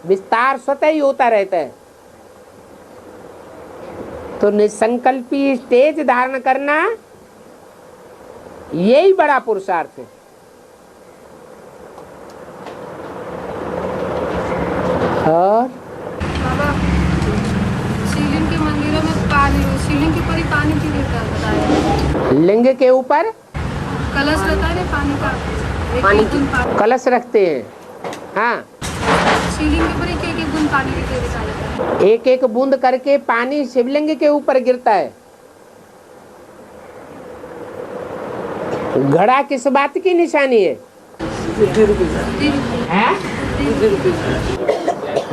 विस्तार स्वतः ही होता रहता है। तो निसंकल्पी स्टेज धारण करना यही बड़ा पुरुषार्थ है। और बाबा, शिवलिंग के मंदिरों में पानी, शिवलिंग के ऊपर ही पानी क्यों गिरता है बताया? लिंग के ऊपर कलश रहता है पानी का, पानी कलश रखते हैं। हाँ, शिवलिंग के ऊपर एक एक बूंद पानी गिरते दिखाई देता है। एक एक बूंद करके पानी शिवलिंग के ऊपर गिरता है। घड़ा किस बात की निशानी है?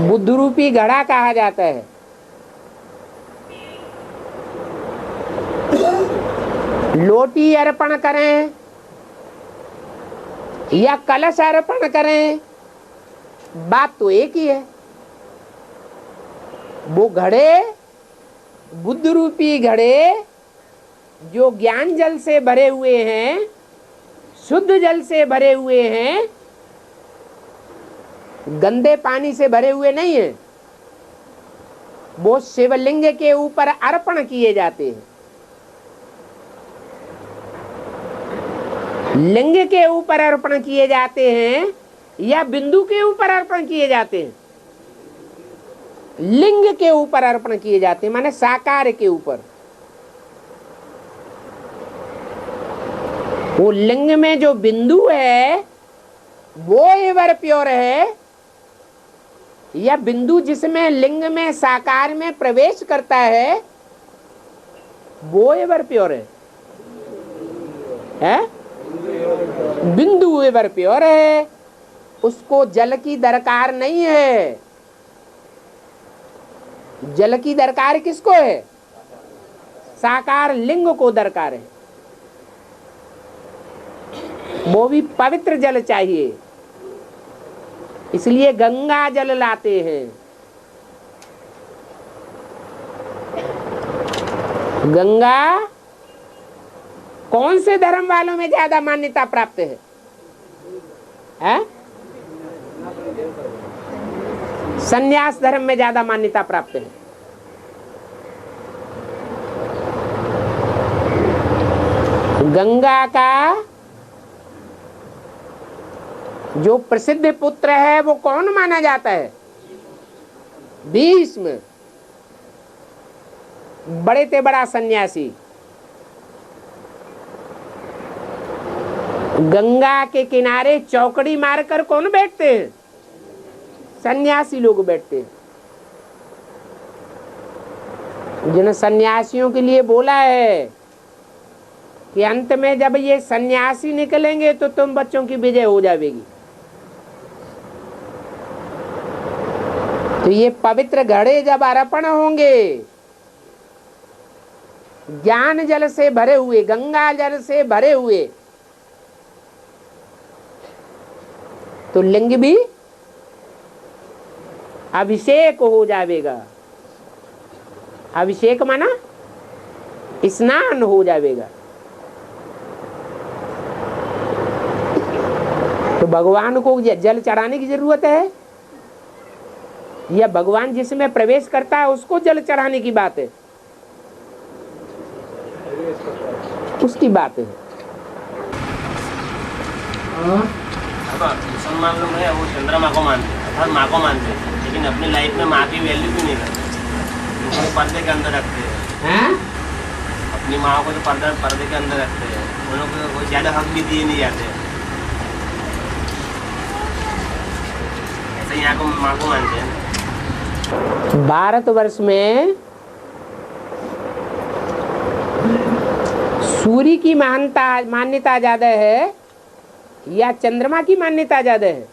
बुद्ध रूपी घड़ा कहा जाता है। लोटी अर्पण करें या कलश अर्पण करें, बात तो एक ही है। वो घड़े, बुद्ध रूपी घड़े जो ज्ञान जल से भरे हुए हैं, शुद्ध जल से भरे हुए हैं, गंदे पानी से भरे हुए नहीं है। वो शिवलिंग के ऊपर अर्पण किए जाते हैं। लिंग के ऊपर अर्पण किए जाते हैं या बिंदु के ऊपर अर्पण किए जाते हैं? लिंग के ऊपर अर्पण किए जाते हैं, माने साकार के ऊपर। वो लिंग में जो बिंदु है वो एवर प्योर है या बिंदु जिसमें लिंग में साकार में प्रवेश करता है वो एवर प्योर है? बिंदु एवर प्योर है, उसको जल की दरकार नहीं है। जल की दरकार किसको है? साकार लिंग को दरकार है। वो भी पवित्र जल चाहिए, इसलिए गंगा जल लाते हैं। गंगा कौन से धर्म वालों में ज्यादा मान्यता प्राप्त है? संन्यास धर्म में ज्यादा मान्यता प्राप्त है। गंगा का जो प्रसिद्ध पुत्र है वो कौन माना जाता है? भीष्म, बड़े ते बड़ा सन्यासी। गंगा के किनारे चौकड़ी मारकर कौन बैठते हैं? सन्यासी लोग बैठते हैं। जिन सन्यासियों के लिए बोला है कि अंत में जब ये सन्यासी निकलेंगे तो तुम बच्चों की विजय हो जाएगी। तो ये पवित्र घड़े जब अर्पण होंगे, ज्ञान जल से भरे हुए, गंगा जल से भरे हुए, तो लिंग भी अभिषेक हो जाएगा। अभिषेक माना स्नान हो जाएगा। तो भगवान को जल चढ़ाने की जरूरत है या भगवान जिसमें प्रवेश करता है उसको जल चढ़ाने की बात है? उसकी बात है। मुसलमान लोग हैं वो चंद्रमा को मानते हैं, हर माँ को मानते हैं, लेकिन अपनी लाइफ में माँ की वैल्यू क्यों नहीं करते? उनको पर्दे के अंदर रखते हैं, अपनी माँ को तो पर्दे के अंदर रखते हैं, उन लोगों को ज़्यादा हक भी दिए नहीं जाते। ऐसे यहाँ को माँ को मानते हैं। भारतवर्ष में सूर्य की मान्यता ज्यादा है या चंद्रमा की मान्यता ज्यादा है?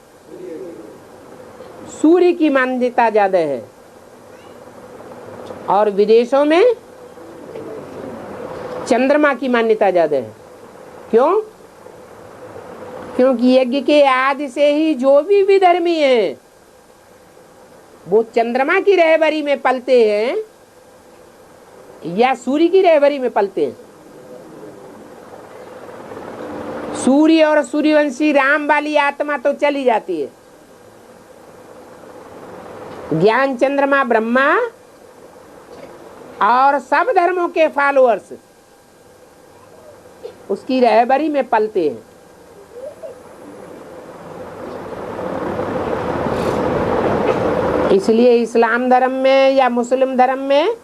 सूर्य की मान्यता ज्यादा है। और विदेशों में चंद्रमा की मान्यता ज्यादा है। क्यों? क्योंकि यज्ञ के आदि से ही जो भी विधर्मी हैं वो चंद्रमा की रहबरी में पलते हैं या सूर्य की रहबरी में पलते हैं। सूर्य और सूर्यवंशी राम वाली आत्मा तो चली जाती है, ज्ञान चंद्रमा ब्रह्मा और सब धर्मों के फॉलोअर्स उसकी रहबरी में पलते हैं। इसलिए इस्लाम धर्म में या मुस्लिम धर्म में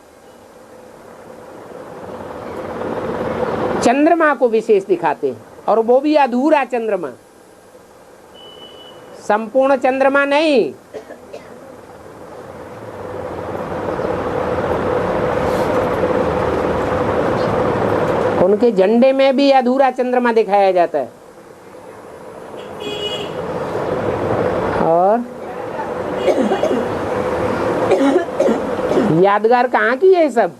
चंद्रमा को विशेष दिखाते हैं, और वो भी अधूरा चंद्रमा, संपूर्ण चंद्रमा नहीं। उनके झंडे में भी अधूरा चंद्रमा दिखाया जाता है। और यादगार कहाँ की है? सब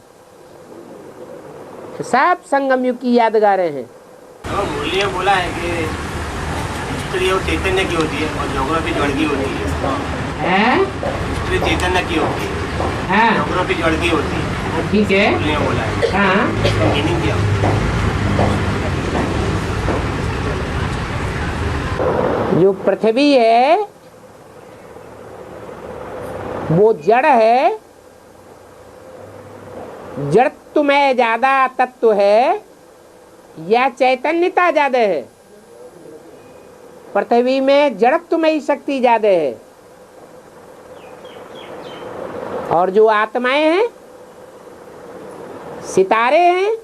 संगम युग की यादगारें हैं। मुरली में बोला है कि हिस्ट्री और चैतन्य की होती है और ज्योग्राफी जड़ की होती है। हिस्ट्री चैतन्य की होती है, ज्योग्राफी जड़ की होती है। ठीक है, मुरली में बोला है। मीनिंग क्या? जो पृथ्वी है वो जड़ है, जड़त्व में ज्यादा तत्व है या चैतन्यता ज्यादा है? पृथ्वी में जड़त्व में ही शक्ति ज्यादा है, और जो आत्माएं हैं, सितारे हैं,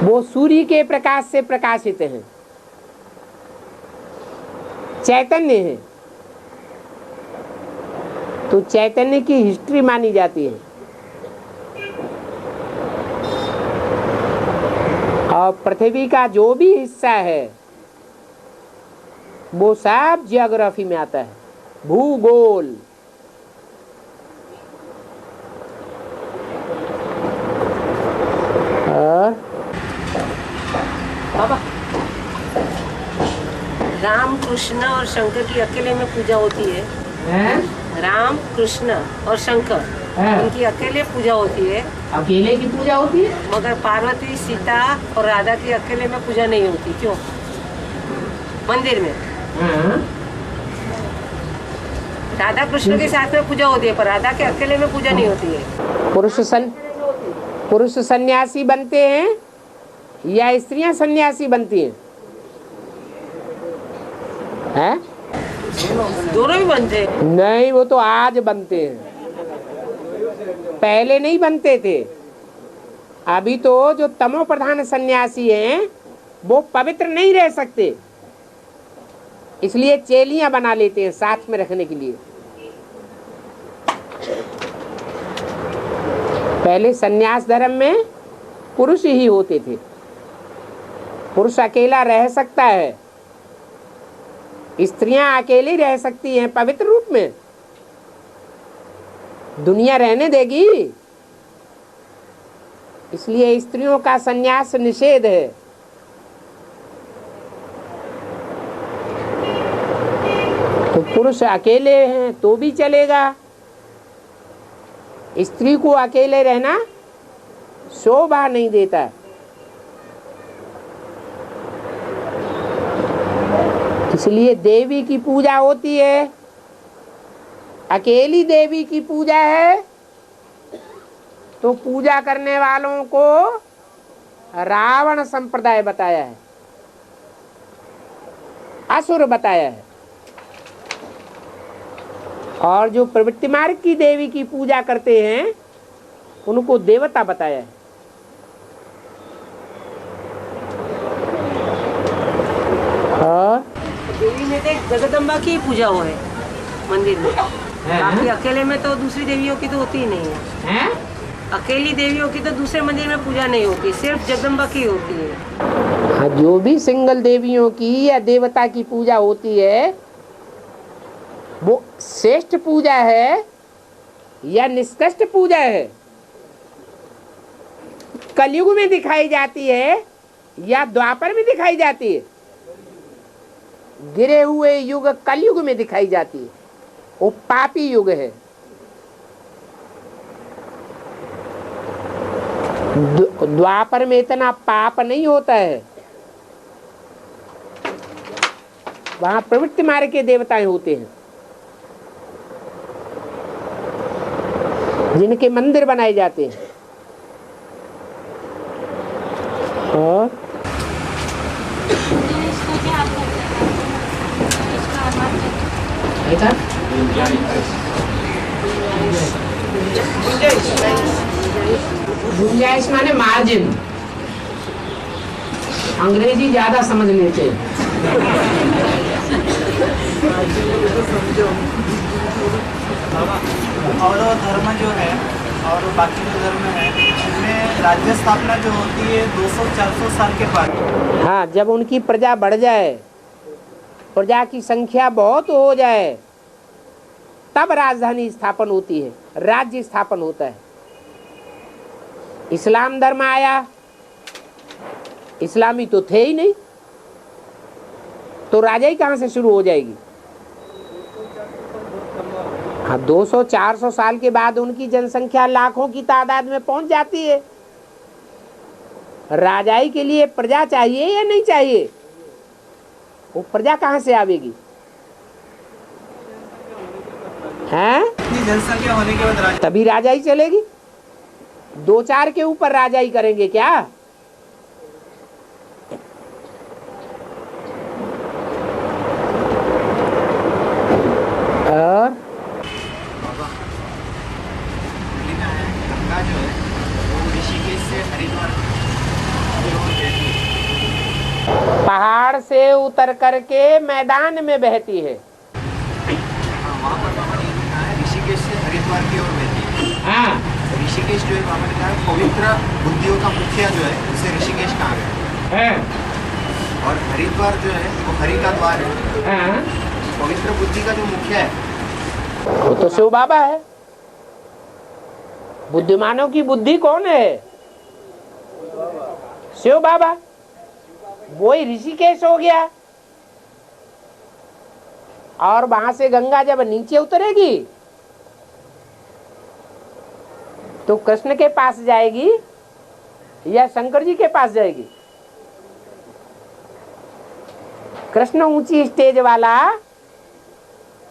वो सूर्य के प्रकाश से प्रकाशित हैं, चैतन्य है। तो चैतन्य की हिस्ट्री मानी जाती है। और पृथ्वी का जो भी हिस्सा है वो सब जियोग्राफी में आता है, भूगोल। और बाबा, राम कृष्ण और शंकर की अकेले में पूजा होती है। राम कृष्ण और शंकर इनकी अकेले पूजा होती है। अकेले की पूजा होती है, मगर पार्वती, सीता और राधा की अकेले में पूजा नहीं होती। क्यों? मंदिर में राधा कृष्ण के साथ में पूजा होती है, पर राधा के अकेले में पूजा नहीं होती है। पुरुष सन्यासी बनते हैं या स्त्रियां सन्यासी बनती हैं? हैं? दोनों ही बनते हैं। नहीं, वो तो आज बनते हैं, पहले नहीं बनते थे। अभी तो जो तमो प्रधान सन्यासी हैं वो पवित्र नहीं रह सकते, इसलिए चेलियां बना लेते हैं साथ में रखने के लिए। पहले सन्यास धर्म में पुरुष ही होते थे। पुरुष अकेला रह सकता है, स्त्रियां अकेली रह सकती हैं पवित्र रूप में। दुनिया रहने देगी, इसलिए स्त्रियों का सन्यास निषेध है। तो पुरुष अकेले हैं तो भी चलेगा, स्त्री को अकेले रहना शोभा नहीं देता। इसलिए देवी की पूजा होती है, अकेली देवी की पूजा है तो पूजा करने वालों को रावण संप्रदाय बताया है, असुर बताया है। और जो प्रवृत्ति मार्ग की देवी की पूजा करते हैं उनको देवता बताया है। और देवी में तो जगदम्बा की पूजा हो है मंदिर में, बाकी अकेले में तो दूसरी देवियों की तो होती ही नहीं है। अकेली देवियों की तो दूसरे मंदिर में पूजा नहीं होती, सिर्फ जगदम्बा की होती है। हाँ, जो भी सिंगल देवियों की या देवता की पूजा होती है वो श्रेष्ठ पूजा है या निष्कृष्ट पूजा है, कलयुग में दिखाई जाती है या द्वापर में दिखाई जाती है? गिरे हुए युग कलयुग में दिखाई जाती है, वो पापी युग है। द्वापर में इतना पाप नहीं होता है, वहां प्रवृत्ति मार्ग के देवताएं होते हैं जिनके मंदिर बनाए जाते हैं। और गुंजाइश माने मार्जिन, अंग्रेजी ज्यादा समझ लेते हैं। और धर्म जो है और बाकी जो धर्म है उसमें राज्य स्थापना जो होती है 200-400 साल के बाद। हाँ, जब उनकी प्रजा बढ़ जाए, प्रजा की संख्या बहुत हो जाए, तब राजधानी स्थापन होती है, राज्य स्थापन होता है। इस्लाम धर्म आया, इस्लामी तो थे ही नहीं, तो राजाई कहां से शुरू हो जाएगी? हाँ, 200-400 साल के बाद उनकी जनसंख्या लाखों की तादाद में पहुंच जाती है। राजाई के लिए प्रजा चाहिए या नहीं चाहिए? वो प्रजा कहां से आवेगी? हैं? जनसंख्या होने के बाद तभी राजाई चलेगी। 2-4 के ऊपर राजाई करेंगे क्या? और गंगा जो है वो ऋषिकेश से हरिद्वार पहाड़ से उतर करके मैदान में बहती है। वहाँ पर बाबा ने कहा है ऋषिकेश से हरिद्वार की ओर बहती है। हाँ, ऋषिकेश जो है बाबा ने कहा है पवित्र बुद्धियों का मुखिया जो है उसे ऋषिकेश कहा गया है। और हरिद्वार जो है वो हरि का द्वार है। पवित्र बुद्धि का जो मुखिया है वो तो शिव बाबा है। बुद्धिमानों की बुद्धि कौन है? शिव बाबा। वही ऋषिकेश हो गया। और वहां से गंगा जब नीचे उतरेगी तो कृष्ण के पास जाएगी या शंकर जी के पास जाएगी? कृष्ण ऊंची स्टेज वाला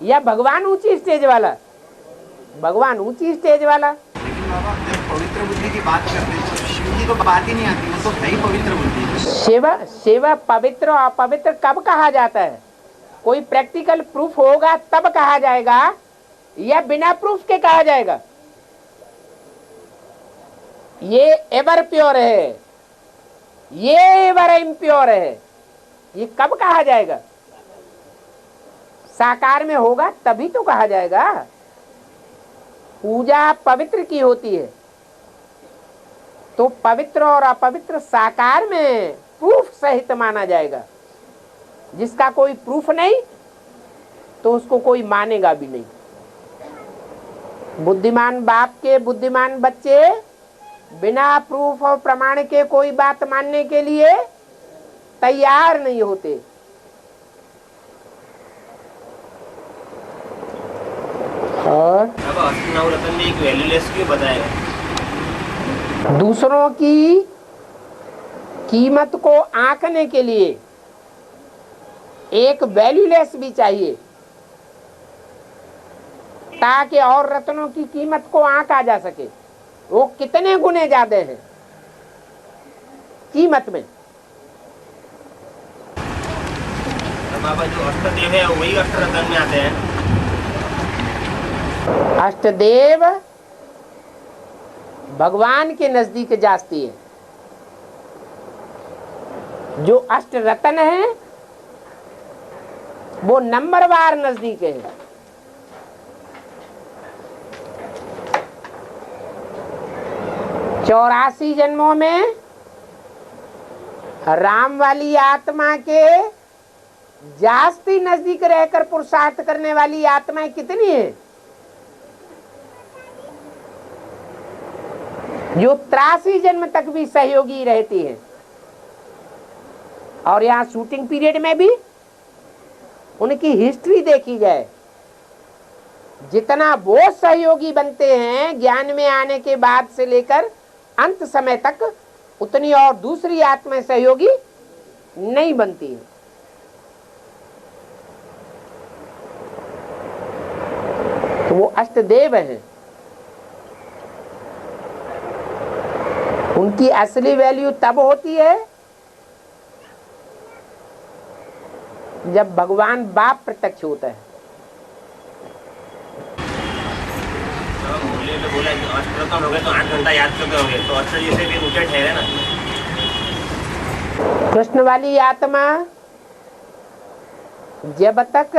या भगवान ऊंची स्टेज वाला? भगवान ऊंची स्टेज वाला। लेकिन बाबा जब पवित्र बुद्धि की बात करते हैं तो शिव की तो बात ही नहीं आती, वो तो है ही पवित्र बुद्धि। शिव पवित्र और अपवित्र कब कहा जाता है? कोई प्रैक्टिकल प्रूफ होगा तब कहा जाएगा या बिना प्रूफ के कहा जाएगा? ये एवर प्योर है, ये एवर इम्प्योर है, ये कब कहा जाएगा? साकार में होगा तभी तो कहा जाएगा। पूजा पवित्र की होती है तो पवित्र और अपवित्र साकार में प्रूफ सहित माना जाएगा। जिसका कोई प्रूफ नहीं तो उसको कोई मानेगा भी नहीं। बुद्धिमान बाप के बुद्धिमान बच्चे बिना प्रूफ और प्रमाण के कोई बात मानने के लिए तैयार नहीं होते। और रतन ने एक वैल्यूलेस क्यों बताया? दूसरों की कीमत को आंकने के लिए एक वैल्यूलेस भी चाहिए, ताकि और रत्नों की कीमत को आंका जा सके वो कितने गुने ज्यादा हैं कीमत में। तो बाबा जो अष्टदेव है वही अष्टरत्न में आते हैं। अष्टदेव भगवान के नजदीक जाती है, जो अष्ट रत्न है वो नंबरवार नजदीक है। चौरासी जन्मों में राम वाली आत्मा के जास्ती नजदीक रहकर पुरुषार्थ करने वाली आत्माएं कितनी है? जो 83 जन्म तक भी सहयोगी रहती है। और यहाँ शूटिंग पीरियड में भी उनकी हिस्ट्री देखी जाए, जितना वो सहयोगी बनते हैं ज्ञान में आने के बाद से लेकर अंत समय तक, उतनी और दूसरी आत्मा सहयोगी नहीं बनती है। तो वो अष्टदेव हैं। उनकी असली वैल्यू तब होती है जब भगवान बाप प्रत्यक्ष होता है। बोला अष्टरत्न हो गए तो 8 घंटा याद करते होंगे, तो अष्ट जैसे भी ऊंचे ठहरे ना। कृष्ण वाली आत्मा जब तक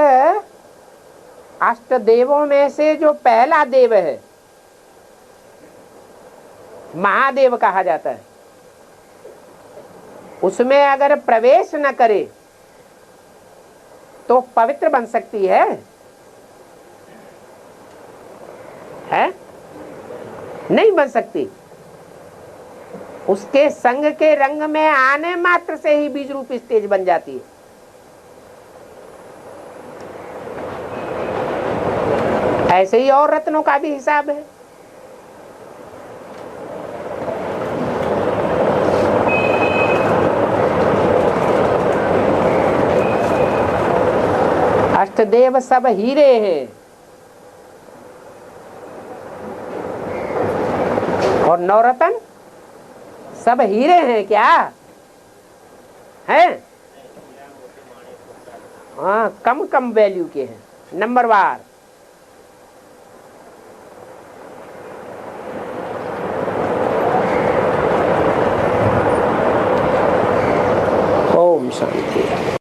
अष्टदेवों में से जो पहला देव है, महादेव कहा जाता है, उसमें अगर प्रवेश न करे तो पवित्र बन सकती है? नहीं बन सकती। उसके संग के रंग में आने मात्र से ही बीज रूप स्टेज बन जाती है। ऐसे ही और रत्नों का भी हिसाब है। अष्टदेव सब हीरे हैं और नवरत्न सब हीरे हैं क्या हैं? हाँ, कम कम वैल्यू के हैं, नंबरवार। ओम शांति।